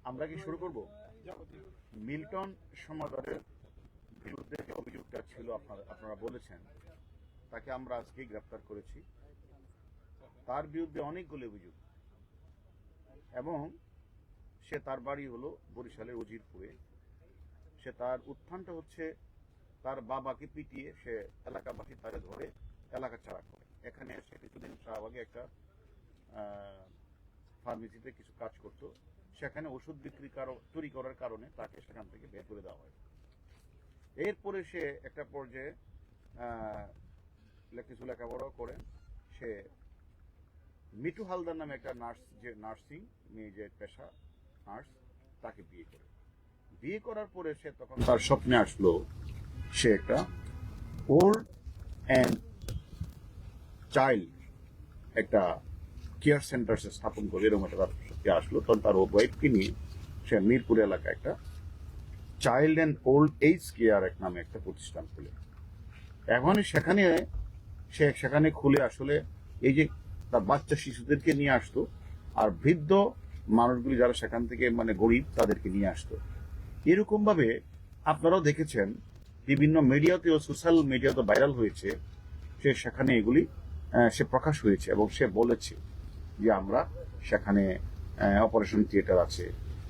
আমরা কি শুরু করব? মিল্টন সমাদরের বিরুদ্ধে যে অভিযোগটা ছিল আপনারা বলেছেন, তাকে আমরা আজকে গ্রেপ্তার করেছি। তার বিরুদ্ধে অনেকগুলো অভিযোগ, এবং সে তার বাড়ি হলো বরিশালের উজিরপুরে। সে তার উত্থানটা হচ্ছে তার বাবাকে পিটিয়ে সে এলাকাবাসী তারা ধরে এলাকা ছাড়া করে। এখানে এসে কিছুদিন শাহবাগে একটা ফার্মেসিতে কিছু কাজ করত, সেখানে ওষুধ বিক্রি চুরি করার কারণে তাকে সেখান থেকে বের করে দেওয়া হয়। এরপরে সে একটা পর্যায়ে কিছু লেখাপড়া করে সে মিঠু হালদার নামে একটা নার্স, যে নার্সিং মেয়ে, যে পেশা নার্স, তাকে বিয়ে করে। বিয়ে করার পরে সে তখন তার স্বপ্নে আসলো সে একটা ওল্ড অ্যান্ড চাইল্ড একটা কেয়ার সেন্টার সে স্থাপন করবে, এরকম একটা স্বপ্নে আসলো। তখন তার ওয়াইফকে নিয়ে সে মিরপুর এলাকায় একটা child and old age care নামে একটা প্রতিষ্ঠান খুলে। এখন সেখানে খুলে আসলে এই যে তার বাচ্চা শিশুদেরকে নিয়ে আসতো, আর বৃদ্ধ মানুষগুলি যারা সেখান থেকে মানে গরিব তাদেরকে নিয়ে আসতো। এরকম ভাবে আপনারাও দেখেছেন বিভিন্ন মিডিয়াতে ও সোশ্যাল মিডিয়াতে ভাইরাল হয়েছে। সেখানে এগুলি সে প্রকাশ হয়েছে এবং সে বলেছে যে আমরা সেখানে অপারেশন থিয়েটার আছে,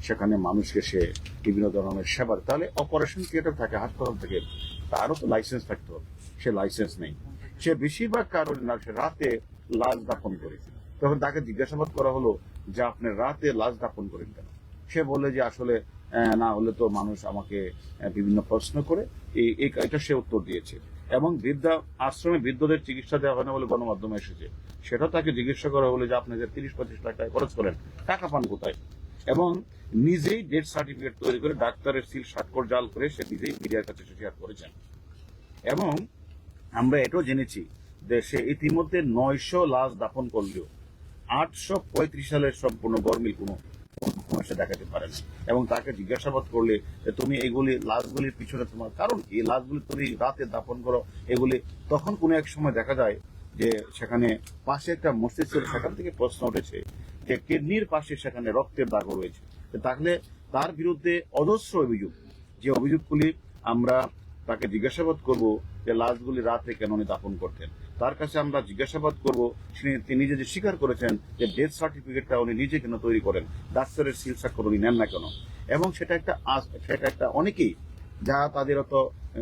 সেখানে মানুষকে সে বিভিন্ন ধরনের সেবা। তাহলে অপারেশন থিয়েটার থাকে, হাসপাতাল থেকে, তারও তো লাইসেন্স থাকতে হবে। সে লাইসেন্স নেই। সে বেশিরভাগ কারণে না, সে রাতে লাশ দাফন করেছে। তখন তাকে জিজ্ঞাসাবাদ করা হলো যে আপনি রাতে লাশ দাফন করেন কেন? সে বলে যে আসলে না হলে তো মানুষ আমাকে বিভিন্ন প্রশ্ন করে, এটা সে উত্তর দিয়েছে। এবং বৃদ্ধা আশ্রমে বৃদ্ধদের চিকিৎসা দেওয়া হয় না বলে গণমাধ্যমে এসেছে। সেটা তাকে জিজ্ঞাসা করা হলো যে আপনি যে 30-25 লাখ টাকা খরচ করেন, টাকা পান কোথায়? এবং নিজেই ডেথ সার্টিফিকেট তৈরি করে ডাক্তারের সিল স্বাক্ষর জাল করে সে নিজেই মিডিয়ার কাছে শেয়ার করেছেন। এবং আমরা এটাও জেনেছি যে সে ইতিমধ্যে 900 লাশ দাফন করলেও 835 সালের সম্পূর্ণ গরমিল কোনো সমস্যা দেখাতে পারে না। এবং তাকে জিজ্ঞাসাবাদ করলে তুমি এগুলি লাশগুলির পিছনে তোমার কারণ, এই লাশগুলি তুমি রাতে দাফন করো এগুলি, তখন কোনো এক সময় দেখা যায় যে সেখানে পাশে একটা মসজিদ ছিল, সেখান থেকে প্রশ্ন উঠেছে যে কিডনির পাশে সেখানে রক্তের দাগ রয়েছে। তাহলে তার বিরুদ্ধে অজস্র অভিযোগ, যে অভিযোগগুলি আমরা তাকে জিজ্ঞাসাবাদ করব যে লাশগুলি রাতে কেন উনি দাফন করতেন। তার কাছে আমরা জিজ্ঞাসাবাদ করব তিনি নিজে যে স্বীকার করেছেন যে ডেথ সার্টিফিকেটটা উনি নিজে কেন তৈরি করেন, ডাক্তারের সিল স্বাক্ষর উনি নেন না কেন। এবং সেটা একটা অনেকেই যা তাদের অত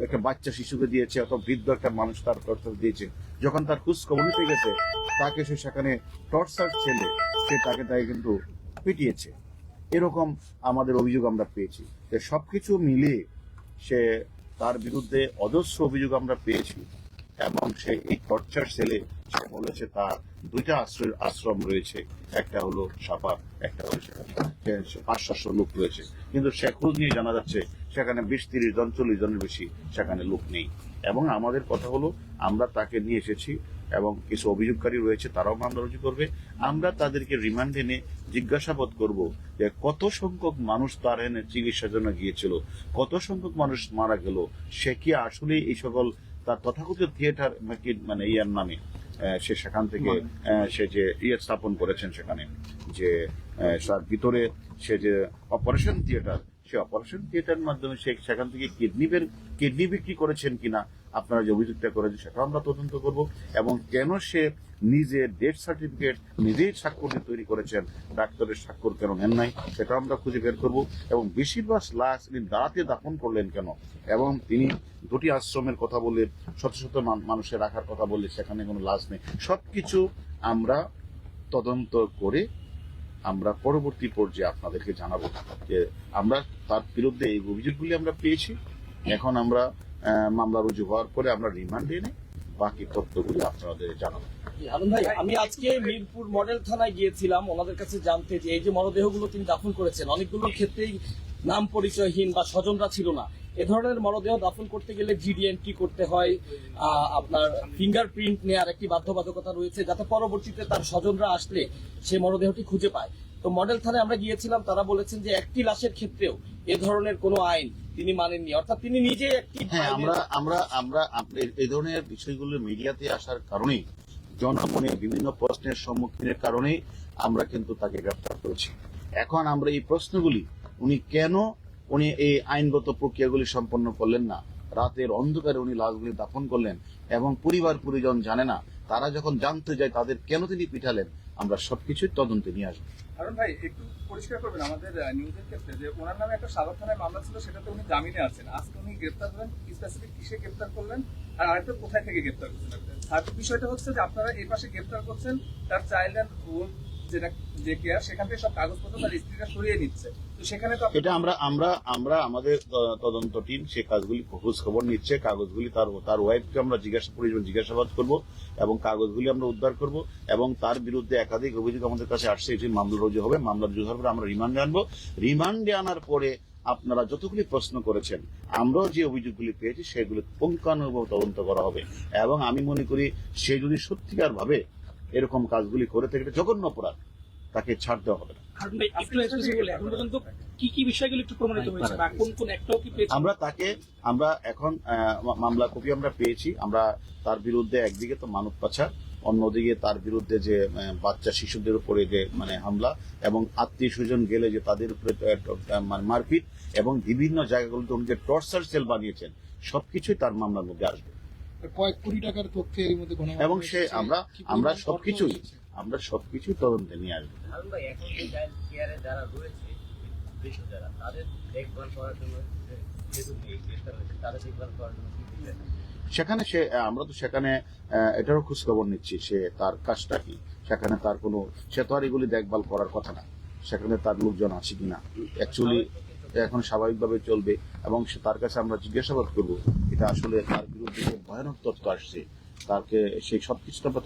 একটা বাচ্চা শিশুকে দিয়েছে, অত বৃদ্ধ একটা মানুষ তার দিয়েছে, যখন তার খোঁজ খবর নিতে গেছে তাকে সে সেখানে টর্চার ছেলে তাকে কিন্তু পিটিয়েছে। এরকম আমাদের অভিযোগ আমরা পেয়েছি। সবকিছু মিলিয়ে সে তার বিরুদ্ধে অজস্র অভিযোগ আমরা পেয়েছি। এবং সে এই টর্চার সেলে সে বলেছে তার 2টা আশ্রম রয়েছে, একটা হলো সাপার, একটা হলো 500-700 লোক রয়েছে। কিন্তু সে খোঁজ নিয়ে জানা যাচ্ছে সেখানে 20-30 জন 40 জনের বেশি সেখানে লোক নেই। এবং আমাদের কথা হলো আমরা তাকে নিয়ে এসেছি এবং কিছু অভিযোগকারী রয়েছে, তারাও মামলা রুজু করবে। আমরা তাদেরকে রিমান্ডে এনে জিজ্ঞাসাবাদ করব যে কত সংখ্যক মানুষ তার এনে চিকিৎসার জন্য গিয়েছিল, কত সংখ্যক মানুষ মারা গেল, সে কি আসলে এই সকল তার তথাকথিত থিয়েটার মানে ইয়ার নামে সে সেখান থেকে সে যে স্থাপন করেছেন, সেখানে যে তার ভিতরে সে যে অপারেশন থিয়েটার, সে অপারেশন থিয়েটারের মাধ্যমে সে সেখান থেকে কিডনি বিক্রি করেছেন কিনা আপনারা যে অভিযোগটা করেছেন সেটা আমরা তদন্ত করব। এবং কেন সে নিজে ডেথ সার্টিফিকেট নিজেই স্বাক্ষর তৈরি করেছেন, ডাক্তারের স্বাক্ষর কেন নেন নাই, সেটা আমরা খুঁজে বের করব। এবং বেশিরভাগ লাশ তিনি দাঁড়াতে দাফন করলেন কেন, এবং তিনি 2টি আশ্রমের কথা বলে শত শত মানুষের রাখার কথা বললে সেখানে কোনো লাশ নেই। সবকিছু আমরা তদন্ত করে আমরা পরবর্তী পর্যায়ে আপনাদেরকে জানাবো যে আমরা তার বিরুদ্ধে এই অভিযোগগুলি আমরা পেয়েছি। এখন আমরা মামলা রুজু হওয়ার পরে আমরা রিমান্ডে এনে বাকি তথ্যগুলি আপনাদের জানাবো। ভাই, আমি আজকে মিরপুর মডেল থানায় গিয়েছিলাম ওনাদের কাছে জানতে যে এই যে মরদেহগুলো তিনি দাফন করেছেন, অনেকগুলোর ক্ষেত্রেই নাম পরিচয়হীন বা স্বজনরা ছিল না। এ ধরনের মরদেহ দাফন করতে গেলে জিডি এন্ট্রি করতে হয়, আপনার ফিঙ্গারপ্রিন্ট নেওয়ার একটি বাধ্যবাধকতা রয়েছে, যাতে পরবর্তীতে তার স্বজনরা আসলে সে মরদেহটি খুঁজে পায়। তো মডেল থানায় আমরা গিয়েছিলাম, তারা বলেছেন যে একটি লাশের ক্ষেত্রেও এ ধরনের কোনো আইন তিনি মানেননি, অর্থাৎ তিনি নিজে একটি হ্যাঁ, আমরা এই ধরনের বিষয়গুলো মিডিয়াতে আসার কারণেই, জনমনে বিভিন্ন প্রশ্নের সম্মুখীনের কারণেই আমরা কিন্তু তাকে গ্রেফতার করেছি। এখন আমরা এই প্রশ্নগুলি উনি এই আইনগত প্রক্রিয়াগুলি সম্পন্ন করলেন না, রাতের অন্ধকারে উনি লাশগুলি দাফন করলেন এবং পরিবার পরিজন জানে না, তারা যখন জানতে যায় তাদের কেন তিনি পিটালেন, আমরা সবকিছুই তদন্তে নিয়ে আসবো। কারণ ভাই একটু পরিষ্কার করবেন আমাদের নিউজের ক্ষেত্রে যে ওনার নামে একটা সাভার থানায় মামলা ছিল, সেটাতে উনি জামিনে আছেন। আজকে উনি গ্রেপ্তার হলেন, স্পেসিফিক কিসে গ্রেপ্তার করলেন আর আরেকটা কোথায় থেকে গ্রেপ্তার করছেন? আর বিষয়টা হচ্ছে যে আপনারা এই পাশে গ্রেপ্তার করছেন তার চাইল্ড অ্যান্ড ওল্ড যেটা যে কেয়ার, সেখান থেকে সব কাগজপত্র তার স্ত্রীরা সরিয়ে নিচ্ছে। তো সেখানে তো এটা আমরা আমাদের তদন্ত টিম সে কাজগুলি খোঁজ খবর নিচ্ছে, কাগজগুলি তার ওয়াইফকে আমরা জিজ্ঞাসাবাদ করব এবং কাগজগুলি আমরা উদ্ধার করব এবং তার বিরুদ্ধে একাধিক অভিযোগ আমাদের কাছে আসছে, এটি মামলা রুজু হবে। মামলা রুজু হওয়ার পরে আমরা রিমান্ডে আনবো। রিমান্ডে আনার পরে আপনারা যতগুলি প্রশ্ন করেছেন, আমরাও যে অভিযোগগুলি পেয়েছি সেগুলি পুঙ্খানুপুঙ্খ তদন্ত করা হবে এবং আমি মনে করি সে যদি সত্যিকার ভাবে এরকম কাজগুলি করে থাকে, এটা জঘন্য অপরাধ, তাকে ছাড় দেওয়া হবে না। এখন পর্যন্ত কি কি বিষয়গুলো একটু প্রমাণিত হয়েছে বা কোন কোন একটাও কি পেয়েছে? আমরা এখন মামলা কপি আমরা পেয়েছি। আমরা তার বিরুদ্ধে একদিকে তো মানব পাচার, অন্যদিকে তার বিরুদ্ধে যে বাচ্চা শিশুদের উপরে যে হামলা এবং আত্মীয় স্বজন গেলে যে তাদের উপরে মারপিট এবং বিভিন্ন জায়গাগুলোতে উনি যে টর্চার সেল বানিয়েছেন, সবকিছুই তার মামলার মধ্যে আসবে। কয়েক কোটি টাকার তথ্য এর মধ্যে এবং আমরা সবকিছু তদন্তে নিয়ে আসবো। এখন যে চাইল্ড কেয়ারে যারা রয়েছে, যারা তাদের দেখভাল করার জন্য তাদের দেখভাল করার জন্য আমরা তো সেখানে এটারও খোঁজ খবর নিচ্ছি, সে তার কাজটা কি, সেখানে তার কোনো, সে তো আর এগুলি দেখভাল করার কথা না, সেখানে তার লোকজন আছে কিনা, অ্যাকচুয়ালি এখন স্বাভাবিকভাবে চলবে এবং তার কাছে আমরা জিজ্ঞাসাবাদ করবো এটা আসলে তার বিরুদ্ধে যে ভয়ানক তথ্য আসছে, তাকে সেই সবকিছু আমরা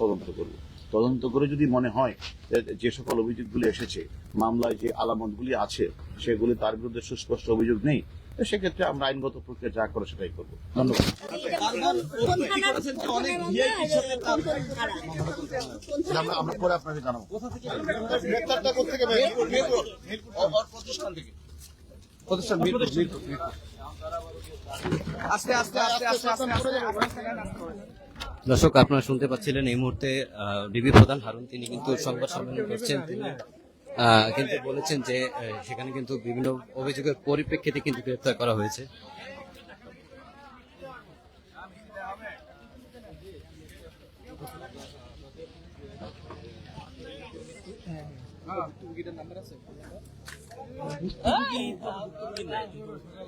তদন্ত করে যদি মনে হয় যে সকল অভিযোগগুলি এসেছে, মামলায় যে আলামতগুলি আছে সেগুলি তার বিরুদ্ধে সুস্পষ্ট অভিযোগ নেই, সেক্ষেত্রে আমরা আইনগত প্রক্রিয়া যা করে সেটাই করবো। ধন্যবাদ। আমরা পরে আপনাকে জানাবো। দর্শক, আপনারা শুনতে পাচ্ছিলেন এই মুহূর্তে ডিবি প্রধান হারুন তিনি কিন্তু সংবাদ সম্মেলন করছেন। তিনি কিন্তু বলেছেন যে সেখানে কিন্তু বিভিন্ন অভিযোগের পরিপ্রেক্ষিতে কিন্তু গ্রেপ্তার করা হয়েছে।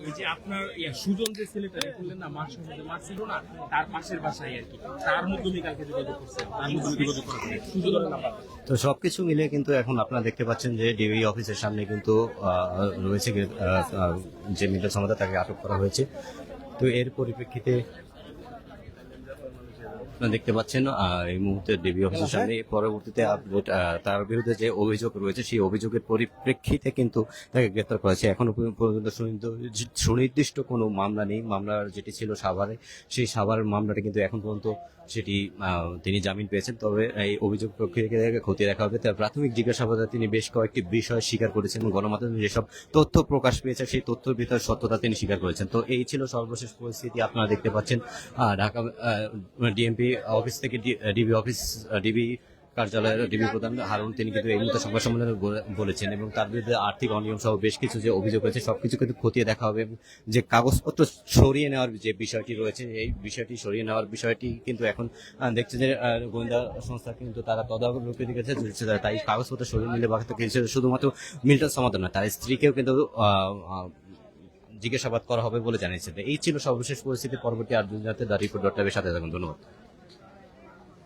এই যে আপনার সুজন যে ছেলেটা বললেন না মারছিল না, তার পাশের বাসায় আর কি, তার মাধ্যমে কালকে যোগাযোগ করছেন, সুজনের নাম্বার। তো সবকিছু মিলে কিন্তু এখন আপনারা দেখতে পাচ্ছেন যে ডিবি অফিসের সামনে কিন্তু রয়েছে যে মিডল সমাদা, তাকে আটক করা হয়েছে। তো এর পরিপ্রেক্ষিতে দেখতে পাচ্ছেন এই মুহূর্তে ডিবি অফিসের সামনে পরবর্তীতে আপডেট তার বিরুদ্ধে যে অভিযোগ রয়েছে সেই অভিযোগের পরিপ্রেক্ষিতে কিন্তু তাকে গ্রেপ্তার করা হয়েছে। এখনো পর্যন্ত সুনির্দিষ্ট কোনো মামলা নেই। মামলার যেটি ছিল সাভারে, সেই সাভারের মামলাটা কিন্তু এখন পর্যন্ত সেটি তিনি জামিন পেয়েছেন। তবে এই অভিযোগ প্রক্রিয়াকে খতিয়ে দেখা হবে। তার প্রাথমিক জিজ্ঞাসাবাদে তিনি বেশ কয়েকটি বিষয় স্বীকার করেছেন এবং গণমাধ্যমে যেসব তথ্য প্রকাশ পেয়েছে সেই তথ্যের ভিতরে সত্যতা তিনি স্বীকার করেছেন। তো এই ছিল সর্বশেষ পরিস্থিতি। আপনারা দেখতে পাচ্ছেন ঢাকা ডিএমপি অফিস থেকে ডিবি কার্যালয়ের ডিবি প্রধান হারুন তিনি কিন্তু এই মুহূর্তে সংবাদ সম্মেলনে বলেছেন এবং তার বিরুদ্ধে আর্থিক অনিয়ম সহ বেশ কিছু যে অভিযোগ রয়েছে সবকিছু কিন্তু খতিয়ে দেখা হবে এবং যে কাগজপত্র সরিয়ে নেওয়ার যে বিষয়টি রয়েছে এই বিষয়টি সরিয়ে নেওয়ার বিষয়টি কিন্তু এখন দেখছে যে গোয়েন্দা সংস্থা কিন্তু তারা তদারকি দিকেছে, তাই কাগজপত্র সরিয়ে নিলে বাকি শুধুমাত্র মিল্টন সমাধান নয়, তার স্ত্রীকেও কিন্তু জিজ্ঞাসাবাদ করা হবে বলে জানিয়েছে। এই ছিল সর্বশেষ পরিস্থিতি। পরবর্তী আর জানতে দ্য রিপোর্ট.লাইভের সাথে থাকুন। ধন্যবাদ।